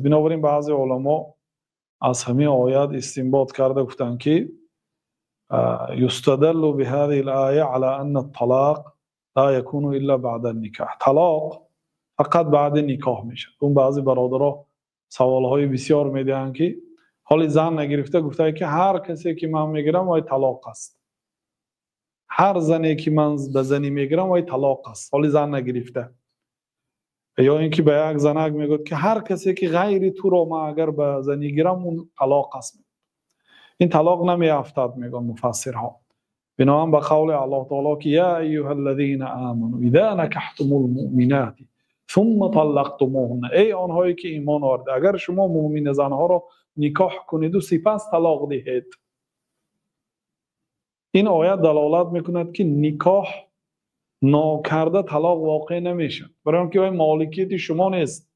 بنابراین بعضی علما از همین آیات استنباط کرده گفتند که یستدل بهذه الآیه على ان الطلاق لا يكون الا بعد النکاح. طلاق فقط بعد نکاح میشه. اون بعضی برادرها سوالهای بسیار میدهند که حالی زن نگرفته گفته که هر کسی که من میگیرم وای طلاق است، هر زنی که من به زنی میگیرم وای طلاق است، حالی زن نگرفته. یا اینکه به یک زنک میگه که هر کسی که غیر تو رو ما اگر به زنی گیرم اون طلاق است. این طلاق نمیافتد میگن مفسرها. بنابراین به قول الله تعالی که یا ایها الذین آمنوا اذا نکحتم المؤمنات ثم طلقتموهن، ای آنهایی که ایمان آورده اگر شما مؤمن زنها را نکاح کنید و سپس طلاق دهید. این آیت دلالت میکند که نکاح ناکرده طلاق واقع نمیشه، برای اینکه مالکیت شما نیست،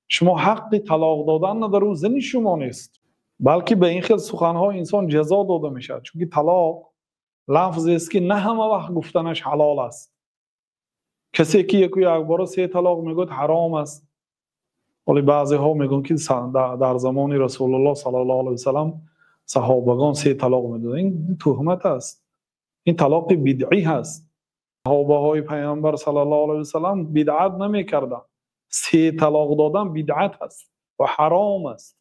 شما حق طلاق دادن نداره و زن شما نیست، بلکه به این خیلی سخنها انسان جزا داده میشه. چون طلاق لفظی است که نه همه وقت گفتنش حلال است. کسی که یک بار 3 طلاق میگه حرام است، ولی بعضی ها میگن که در زمان رسول الله صلی الله علیه و سلم صحابگان 3 طلاق میدادن. این تهمت است، این طلاق بدعی هست. صحابه های پیامبر صلی الله علیه و سلم بدعت نمیکردن. 3 طلاق دادن بدعت است و حرام است.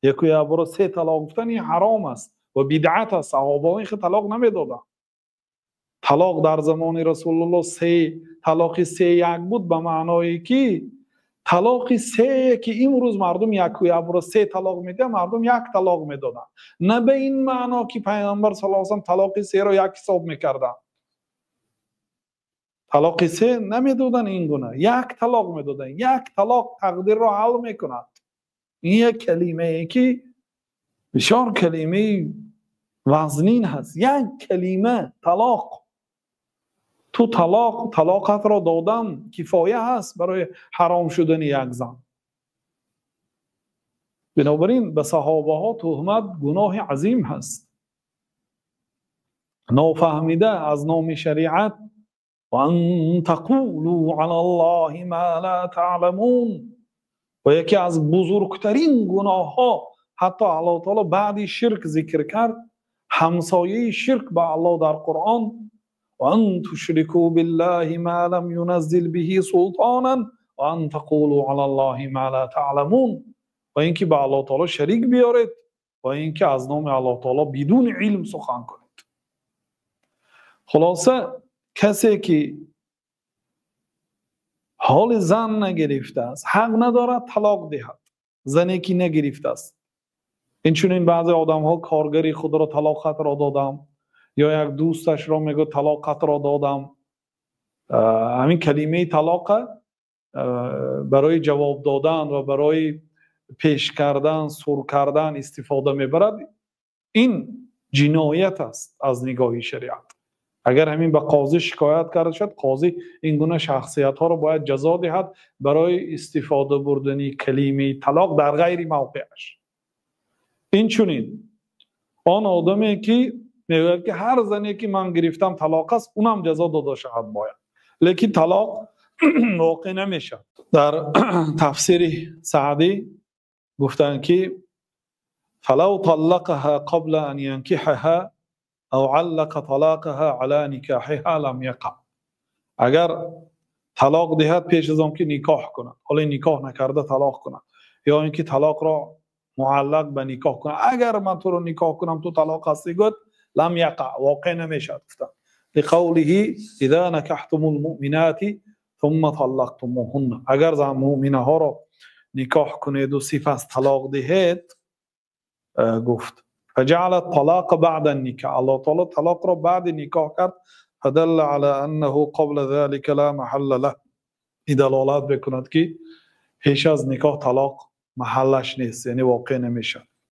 یکی بار 3 طلاق گفتن این حرام است و بدعت است. صحابه این طلاق نمیدادن. طلاق در زمان رسول الله 3 طلاق 3 بود، به معنای که طلاق 3 که امروز مردم یک بار 3 طلاق میده، مردم 1 طلاق میدادن. نه به این معنا که پیامبر صلی الله علیه و سلم طلاق 3 را 1 حساب میکردن. طلاق 3 نمیدادن این گونه، 1 طلاق میدادن. 1 طلاق تقدیر را حل میکند. این یک کلمه ای که بسیار کلمه وزنین هست. 1 کلمه طلاق. تو طلاقت را دادن کفایه هست برای حرام شدن یک زن. بنابراین به صحابه ها تهمت گناه عظیم هست. نافهمیده از نام شریعت و ان تقولوا علی الله ما لا تعلمون، و یکی از بزرگترین گناه ها حتی الله تعالی بعد شرک ذکر کرد، همسایه شرک به الله در قرآن، وان تشركوا بالله ما لم ينزل به سلطانا وان تقولوا على الله ما لا تعلمون، و اینکه به الله تعالی شریک بیارید و اینکه از نام الله تعالی بدون علم سخن کنید. خلاصه کسی که حال زن نگرفته است حق ندارد طلاق دهد. زنی که نگرفته است، این چون بعضی آدم ها کارگری خود را طلاقت را دادم، یا یک دوستش را میگه طلاقت را دادم. همین کلمه طلاق برای جواب دادن و برای پیش کردن، سر کردن استفاده میبرد. این جنایت است از نگاه شریعت. اگر همین به قاضی شکایت کرده شد، قاضی این گونه شخصیت ها را باید جزا دهد برای استفاده بردن کلمه طلاق در غیر موقعش. این چونین آن آدمی که میگه که هر زنی که من گرفتم طلاق است، اونم جزا داده شود باید، لیکن طلاق واقع نمیشه. در تفسیر سعدی گفتن که فلو طلقها قبل ان ينكحها او علق طلاقها على نکاحها لم يقع. اگر طلاق دهد پیش از آن که نکاح کنه، حالا نکاح نکرده طلاق کنه، یا اینکه طلاق را معلق به نکاح کنه، اگر من تو رو نکاح کنم تو طلاق هستی، گفت لم یقع، واقع نمیشد. گفتن لقوله اذا نکحتم المؤمنات ثم طلقتموهن، اگر زن مؤمنه ها را نکاح کنید و سپس طلاق دهید، گفت فجعل الطلاق بعد النکاح، الله تعالی طلاق را بعد نکاح کرد. فدل على انه قبل ذلك لا محل له، این دلالت بکند که پیش از نکاح طلاق محلش نیست، یعنی واقع نمیشد.